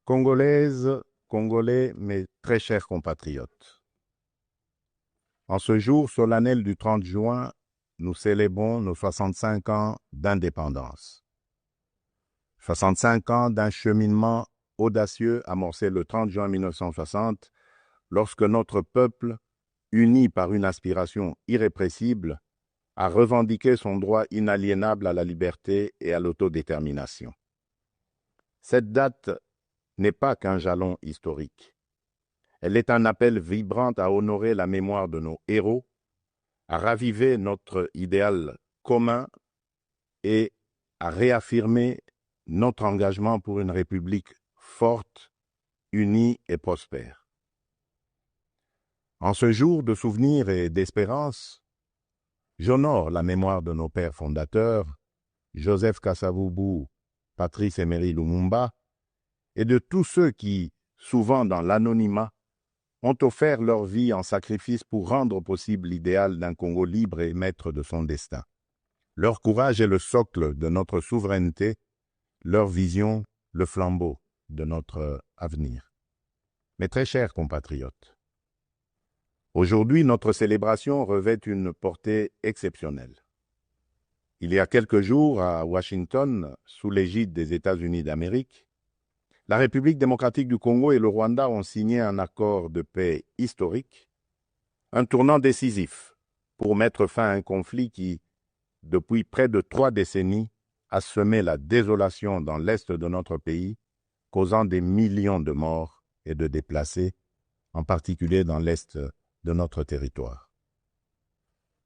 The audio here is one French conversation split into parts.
Congolaises, Congolais, mes très chers compatriotes, en ce jour solennel du 30 juin, nous célébrons nos 65 ans d'indépendance. 65 ans d'un cheminement audacieux amorcé le 30 juin 1960, lorsque notre peuple, uni par une aspiration irrépressible, a revendiqué son droit inaliénable à la liberté et à l'autodétermination. Cette date n'est pas qu'un jalon historique. Elle est un appel vibrant à honorer la mémoire de nos héros, à raviver notre idéal commun et à réaffirmer notre engagement pour une République forte, unie et prospère. En ce jour de souvenir et d'espérance, j'honore la mémoire de nos pères fondateurs, Joseph Kasavubu, Patrice Emery Lumumba, et de tous ceux qui, souvent dans l'anonymat, ont offert leur vie en sacrifice pour rendre possible l'idéal d'un Congo libre et maître de son destin. Leur courage est le socle de notre souveraineté, leur vision, le flambeau de notre avenir. Mes très chers compatriotes, aujourd'hui, notre célébration revêt une portée exceptionnelle. Il y a quelques jours, à Washington, sous l'égide des États-Unis d'Amérique, la République démocratique du Congo et le Rwanda ont signé un accord de paix historique, un tournant décisif pour mettre fin à un conflit qui, depuis près de 3 décennies, a semé la désolation dans l'est de notre pays, causant des millions de morts et de déplacés, en particulier dans l'est de notre territoire.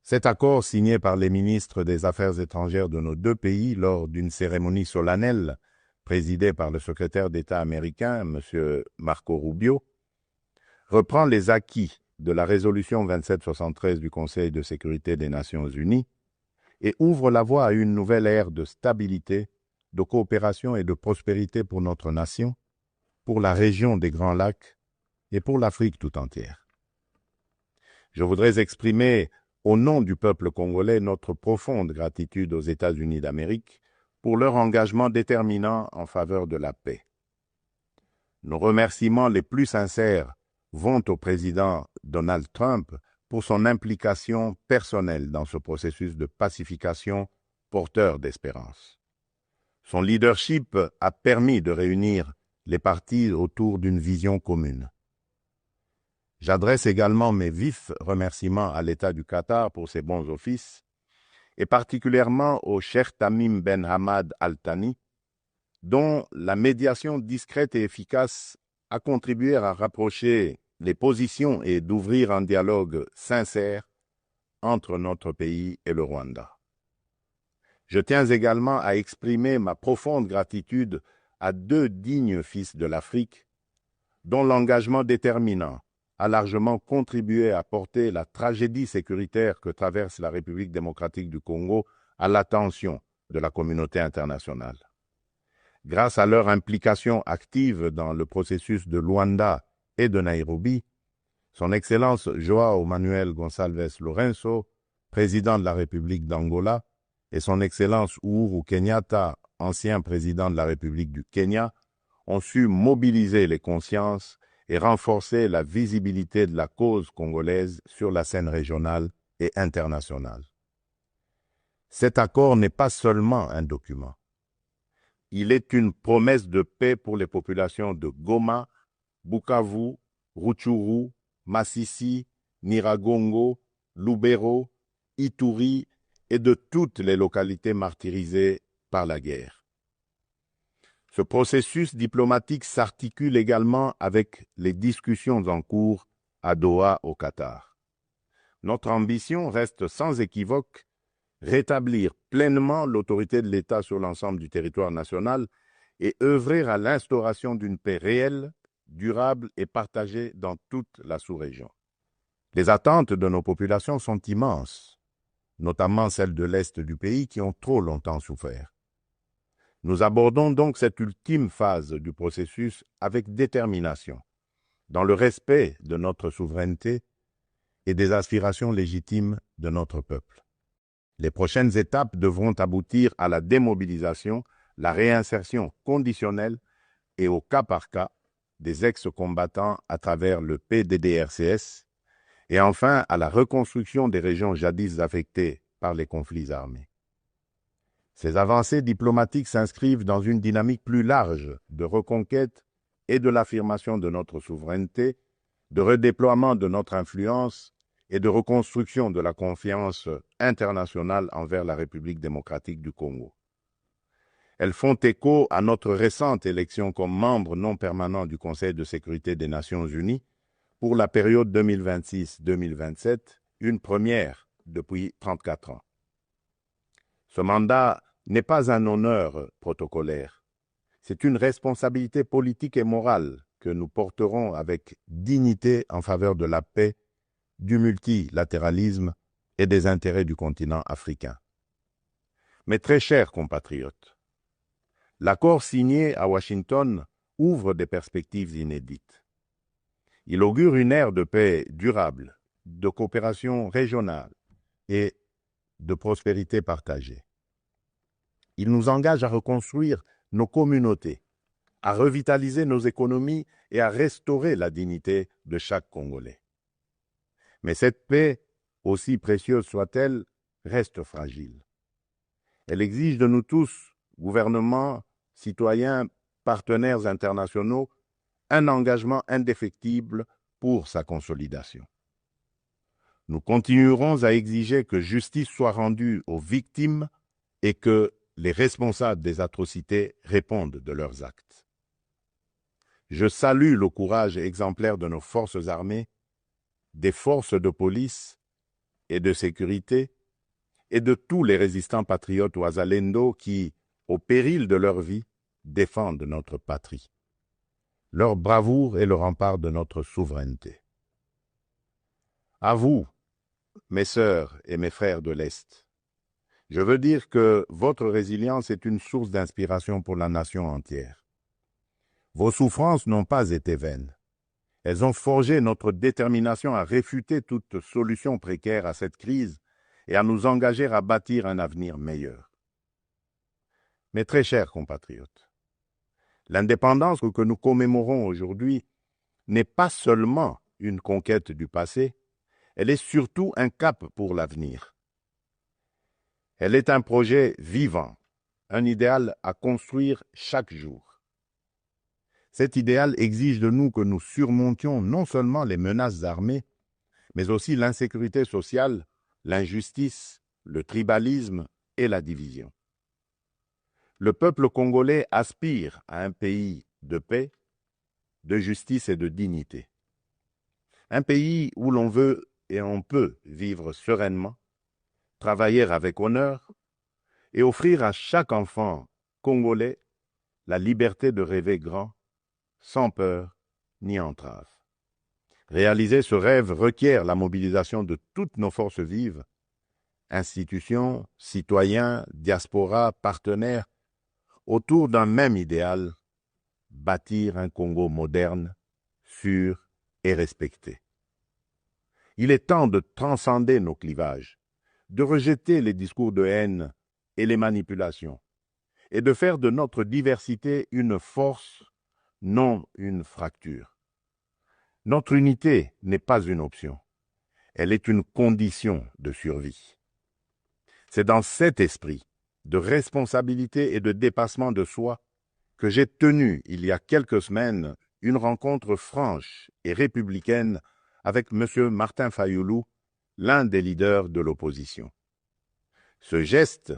Cet accord, signé par les ministres des Affaires étrangères de nos deux pays lors d'une cérémonie solennelle présidée par le secrétaire d'État américain, M. Marco Rubio, reprend les acquis de la résolution 2773 du Conseil de sécurité des Nations unies et ouvre la voie à une nouvelle ère de stabilité, de coopération et de prospérité pour notre nation, pour la région des Grands Lacs et pour l'Afrique tout entière. Je voudrais exprimer au nom du peuple congolais notre profonde gratitude aux États-Unis d'Amérique pour leur engagement déterminant en faveur de la paix. Nos remerciements les plus sincères vont au président Donald Trump pour son implication personnelle dans ce processus de pacification porteur d'espérance. Son leadership a permis de réunir les partis autour d'une vision commune. J'adresse également mes vifs remerciements à l'État du Qatar pour ses bons offices, et particulièrement au Cheikh Tamim Ben Hamad Al Thani, dont la médiation discrète et efficace a contribué à rapprocher les positions et d'ouvrir un dialogue sincère entre notre pays et le Rwanda. Je tiens également à exprimer ma profonde gratitude à 2 dignes fils de l'Afrique, dont l'engagement déterminant a largement contribué à porter la tragédie sécuritaire que traverse la République démocratique du Congo à l'attention de la communauté internationale. Grâce à leur implication active dans le processus de Luanda et de Nairobi, Son Excellence João Manuel Gonçalves Lourenço, président de la République d'Angola, et Son Excellence Uhuru Kenyatta, ancien président de la République du Kenya, ont su mobiliser les consciences et renforcer la visibilité de la cause congolaise sur la scène régionale et internationale. Cet accord n'est pas seulement un document. Il est une promesse de paix pour les populations de Goma, Bukavu, Rutshuru, Masisi, Nyiragongo, Lubero, Ituri et de toutes les localités martyrisées par la guerre. Ce processus diplomatique s'articule également avec les discussions en cours à Doha, au Qatar. Notre ambition reste sans équivoque rétablir pleinement l'autorité de l'État sur l'ensemble du territoire national et œuvrer à l'instauration d'une paix réelle, durable et partagée dans toute la sous-région. Les attentes de nos populations sont immenses, notamment celles de l'Est du pays qui ont trop longtemps souffert. Nous abordons donc cette ultime phase du processus avec détermination, dans le respect de notre souveraineté et des aspirations légitimes de notre peuple. Les prochaines étapes devront aboutir à la démobilisation, la réinsertion conditionnelle, et au cas par cas des ex-combattants à travers le PDDRCS et enfin à la reconstruction des régions jadis affectées par les conflits armés. Ces avancées diplomatiques s'inscrivent dans une dynamique plus large de reconquête et de l'affirmation de notre souveraineté, de redéploiement de notre influence et de reconstruction de la confiance internationale envers la République démocratique du Congo. Elles font écho à notre récente élection comme membre non permanent du Conseil de sécurité des Nations Unies pour la période 2026-2027, une première depuis 34 ans. Ce mandat n'est pas un honneur protocolaire, c'est une responsabilité politique et morale que nous porterons avec dignité en faveur de la paix, du multilatéralisme et des intérêts du continent africain. Mes très chers compatriotes, l'accord signé à Washington ouvre des perspectives inédites. Il augure une ère de paix durable, de coopération régionale et de prospérité partagée. Il nous engage à reconstruire nos communautés, à revitaliser nos économies et à restaurer la dignité de chaque Congolais. Mais cette paix, aussi précieuse soit-elle, reste fragile. Elle exige de nous tous, gouvernements, citoyens, partenaires internationaux, un engagement indéfectible pour sa consolidation. Nous continuerons à exiger que justice soit rendue aux victimes et que les responsables des atrocités répondent de leurs actes. Je salue le courage exemplaire de nos forces armées, des forces de police et de sécurité, et de tous les résistants patriotes ouazalendo qui, au péril de leur vie, défendent notre patrie. Leur bravoure est le rempart de notre souveraineté. À vous, mes sœurs et mes frères de l'Est, je veux dire que votre résilience est une source d'inspiration pour la nation entière. Vos souffrances n'ont pas été vaines. Elles ont forgé notre détermination à réfuter toute solution précaire à cette crise et à nous engager à bâtir un avenir meilleur. Mes très chers compatriotes, l'indépendance que nous commémorons aujourd'hui n'est pas seulement une conquête du passé, elle est surtout un cap pour l'avenir. Elle est un projet vivant, un idéal à construire chaque jour. Cet idéal exige de nous que nous surmontions non seulement les menaces armées, mais aussi l'insécurité sociale, l'injustice, le tribalisme et la division. Le peuple congolais aspire à un pays de paix, de justice et de dignité. Un pays où l'on veut et on peut vivre sereinement, travailler avec honneur et offrir à chaque enfant congolais la liberté de rêver grand, sans peur ni entrave. Réaliser ce rêve requiert la mobilisation de toutes nos forces vives, institutions, citoyens, diaspora, partenaires, autour d'un même idéal, bâtir un Congo moderne, sûr et respecté. Il est temps de transcender nos clivages, de rejeter les discours de haine et les manipulations, et de faire de notre diversité une force, non une fracture. Notre unité n'est pas une option, elle est une condition de survie. C'est dans cet esprit de responsabilité et de dépassement de soi que j'ai tenu, il y a quelques semaines, une rencontre franche et républicaine avec M. Martin Fayoulou, l'un des leaders de l'opposition. Ce geste,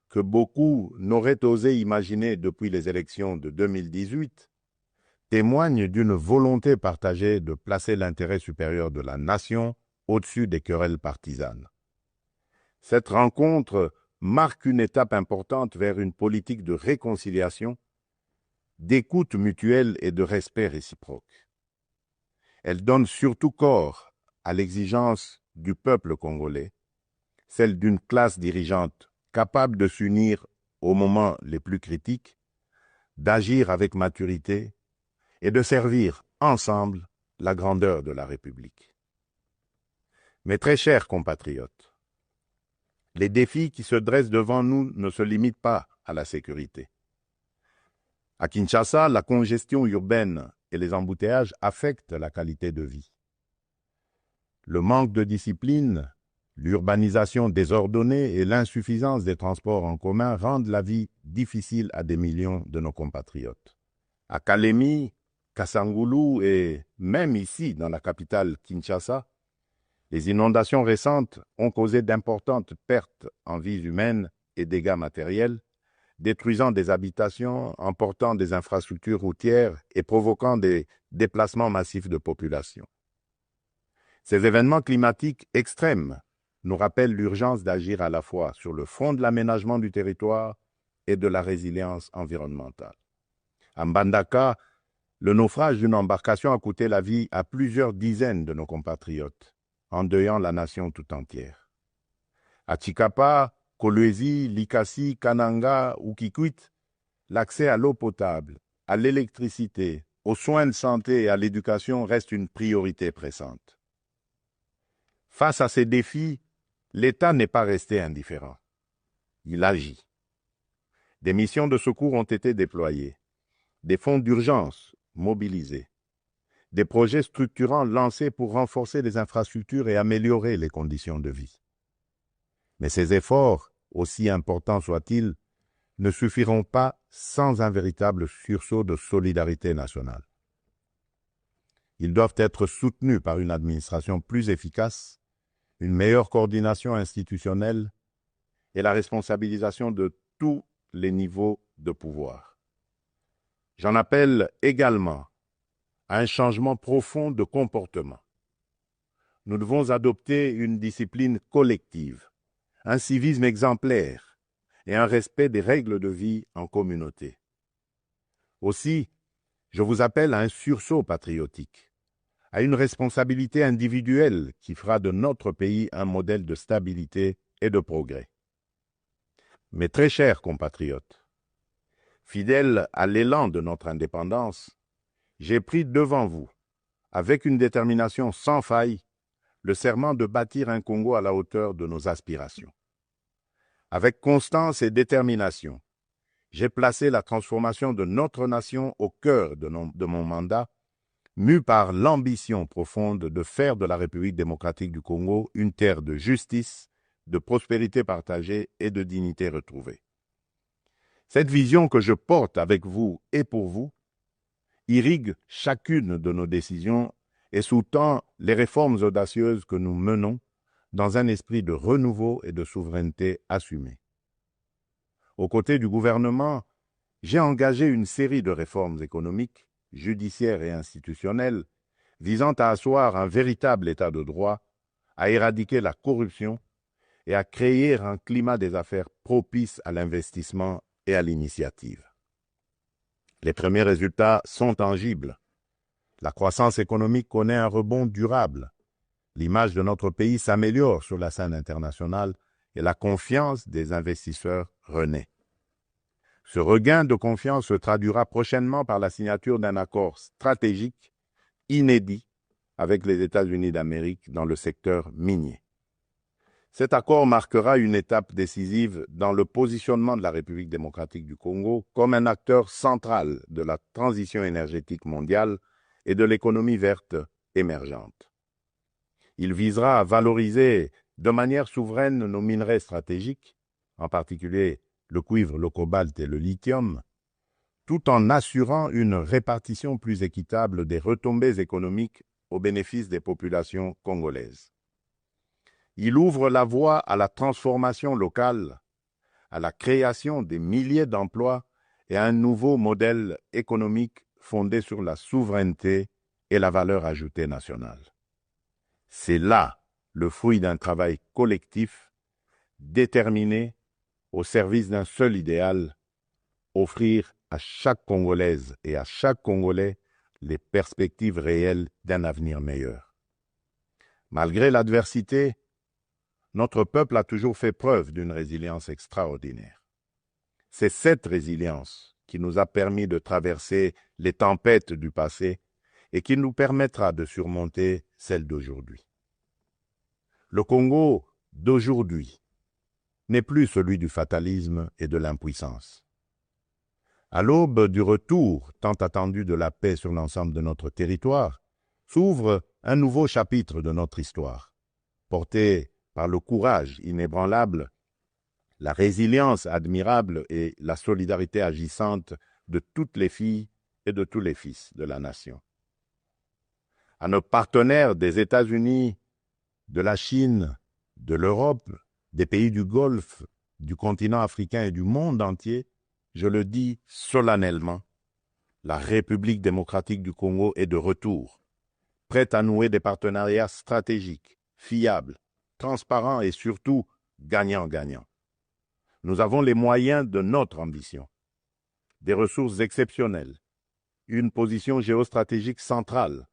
que beaucoup n'auraient osé imaginer depuis les élections de 2018, témoigne d'une volonté partagée de placer l'intérêt supérieur de la nation au-dessus des querelles partisanes. Cette rencontre marque une étape importante vers une politique de réconciliation, d'écoute mutuelle et de respect réciproque. Elle donne surtout corps à l'exigence du peuple congolais, celle d'une classe dirigeante capable de s'unir aux moments les plus critiques, d'agir avec maturité et de servir ensemble la grandeur de la République. Mes très chers compatriotes, les défis qui se dressent devant nous ne se limitent pas à la sécurité. À Kinshasa, la congestion urbaine et les embouteillages affectent la qualité de vie. Le manque de discipline, l'urbanisation désordonnée et l'insuffisance des transports en commun rendent la vie difficile à des millions de nos compatriotes. À Kalemi, Kassangoulou et même ici, dans la capitale Kinshasa, les inondations récentes ont causé d'importantes pertes en vies humaines et dégâts matériels, détruisant des habitations, emportant des infrastructures routières et provoquant des déplacements massifs de population. Ces événements climatiques extrêmes nous rappellent l'urgence d'agir à la fois sur le front de l'aménagement du territoire et de la résilience environnementale. À Mbandaka, le naufrage d'une embarcation a coûté la vie à plusieurs dizaines de nos compatriotes, endeuillant la nation tout entière. À Tshikapa, Kolwezi, Likasi, Kananga ou Kikwit, l'accès à l'eau potable, à l'électricité, aux soins de santé et à l'éducation reste une priorité pressante. Face à ces défis, l'État n'est pas resté indifférent. Il agit. Des missions de secours ont été déployées, des fonds d'urgence mobilisés, des projets structurants lancés pour renforcer les infrastructures et améliorer les conditions de vie. Mais ces efforts, aussi importants soient-ils, ne suffiront pas sans un véritable sursaut de solidarité nationale. Ils doivent être soutenus par une administration plus efficace, une meilleure coordination institutionnelle et la responsabilisation de tous les niveaux de pouvoir. J'en appelle également à un changement profond de comportement. Nous devons adopter une discipline collective, un civisme exemplaire et un respect des règles de vie en communauté. Aussi, je vous appelle à un sursaut patriotique, à une responsabilité individuelle qui fera de notre pays un modèle de stabilité et de progrès. Mes très chers compatriotes, fidèles à l'élan de notre indépendance, j'ai pris devant vous, avec une détermination sans faille, le serment de bâtir un Congo à la hauteur de nos aspirations. Avec constance et détermination, j'ai placé la transformation de notre nation au cœur de mon mandat, mu par l'ambition profonde de faire de la République démocratique du Congo une terre de justice, de prospérité partagée et de dignité retrouvée. Cette vision que je porte avec vous et pour vous irrigue chacune de nos décisions et sous-tend les réformes audacieuses que nous menons dans un esprit de renouveau et de souveraineté assumée. Aux côtés du gouvernement, j'ai engagé une série de réformes économiques, judiciaires et institutionnelles visant à asseoir un véritable état de droit, à éradiquer la corruption et à créer un climat des affaires propice à l'investissement et à l'initiative. Les premiers résultats sont tangibles. La croissance économique connaît un rebond durable. L'image de notre pays s'améliore sur la scène internationale et la confiance des investisseurs renaît. Ce regain de confiance se traduira prochainement par la signature d'un accord stratégique inédit avec les États-Unis d'Amérique dans le secteur minier. Cet accord marquera une étape décisive dans le positionnement de la République démocratique du Congo comme un acteur central de la transition énergétique mondiale et de l'économie verte émergente. Il visera à valoriser de manière souveraine nos minerais stratégiques, en particulier le cuivre, le cobalt et le lithium, tout en assurant une répartition plus équitable des retombées économiques au bénéfice des populations congolaises. Il ouvre la voie à la transformation locale, à la création des milliers d'emplois et à un nouveau modèle économique fondé sur la souveraineté et la valeur ajoutée nationale. C'est là le fruit d'un travail collectif, déterminé, au service d'un seul idéal, offrir à chaque Congolaise et à chaque Congolais les perspectives réelles d'un avenir meilleur. Malgré l'adversité, notre peuple a toujours fait preuve d'une résilience extraordinaire. C'est cette résilience qui nous a permis de traverser les tempêtes du passé et qui nous permettra de surmonter celles d'aujourd'hui. Le Congo d'aujourd'hui n'est plus celui du fatalisme et de l'impuissance. À l'aube du retour tant attendu de la paix sur l'ensemble de notre territoire, s'ouvre un nouveau chapitre de notre histoire, porté par le courage inébranlable, la résilience admirable et la solidarité agissante de toutes les filles et de tous les fils de la nation. À nos partenaires des États-Unis, de la Chine, de l'Europe, des pays du Golfe, du continent africain et du monde entier, je le dis solennellement, la République démocratique du Congo est de retour, prête à nouer des partenariats stratégiques, fiables, transparents et surtout gagnant-gagnant. Nous avons les moyens de notre ambition, des ressources exceptionnelles, une position géostratégique centrale,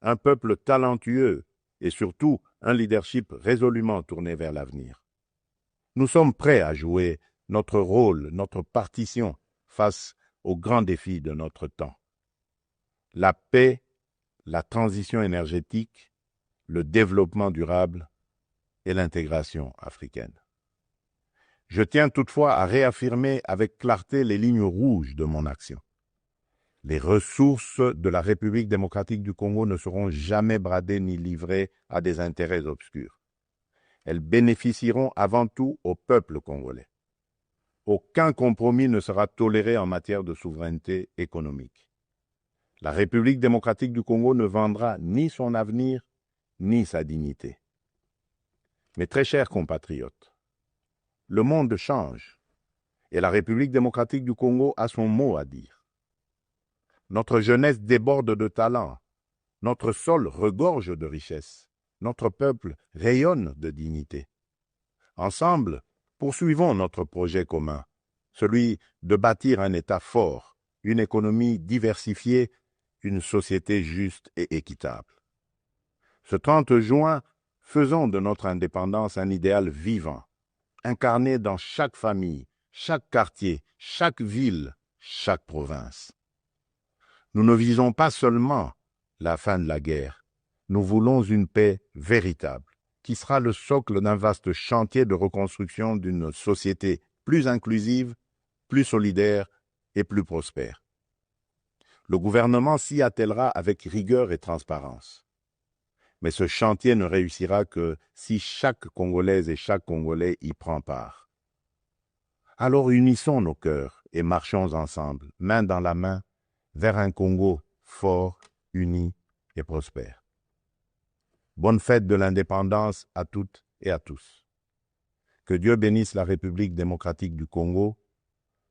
un peuple talentueux et surtout un leadership résolument tourné vers l'avenir. Nous sommes prêts à jouer notre rôle, notre partition face aux grands défis de notre temps. La paix, la transition énergétique, le développement durable et l'intégration africaine. Je tiens toutefois à réaffirmer avec clarté les lignes rouges de mon action. Les ressources de la République démocratique du Congo ne seront jamais bradées ni livrées à des intérêts obscurs. Elles bénéficieront avant tout au peuple congolais. Aucun compromis ne sera toléré en matière de souveraineté économique. La République démocratique du Congo ne vendra ni son avenir, ni sa dignité. Mes très chers compatriotes, le monde change et la République démocratique du Congo a son mot à dire. Notre jeunesse déborde de talent, notre sol regorge de richesses, notre peuple rayonne de dignité. Ensemble, poursuivons notre projet commun, celui de bâtir un État fort, une économie diversifiée, une société juste et équitable. Ce 30 juin, faisons de notre indépendance un idéal vivant, incarné dans chaque famille, chaque quartier, chaque ville, chaque province. Nous ne visons pas seulement la fin de la guerre, nous voulons une paix véritable, qui sera le socle d'un vaste chantier de reconstruction d'une société plus inclusive, plus solidaire et plus prospère. Le gouvernement s'y attellera avec rigueur et transparence. Mais ce chantier ne réussira que si chaque Congolaise et chaque Congolais y prend part. Alors unissons nos cœurs et marchons ensemble, main dans la main, vers un Congo fort, uni et prospère. Bonne fête de l'indépendance à toutes et à tous. Que Dieu bénisse la République démocratique du Congo,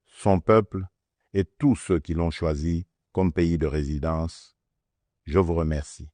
son peuple et tous ceux qui l'ont choisi comme pays de résidence. Je vous remercie.